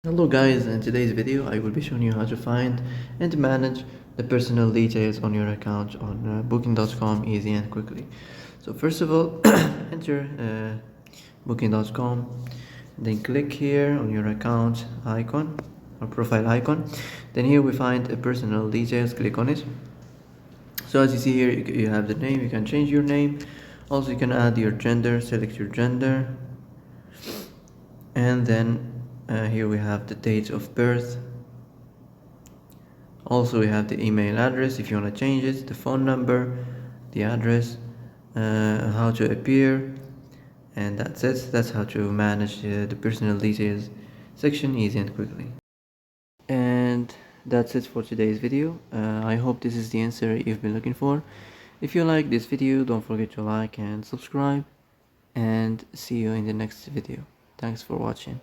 Hello guys, in today's video I will be showing you how to find and manage the personal details on your account on booking.com easy and quickly. So first of all, enter booking.com, then click here on your account icon or profile icon. Then here we find personal details, click on it. So as you see here, you have the name, you can change your name. Also you can add your gender, select your gender, and then here we have the date of birth. Also we have the email address if you want to change it, the phone number, the address, how to appear, and that's it. That's how to manage the personal details section easy and quickly. And that's it for today's video. I hope this is the answer you've been looking for. If you like this video, don't forget to like and subscribe, and see you in the next video. Thanks for watching.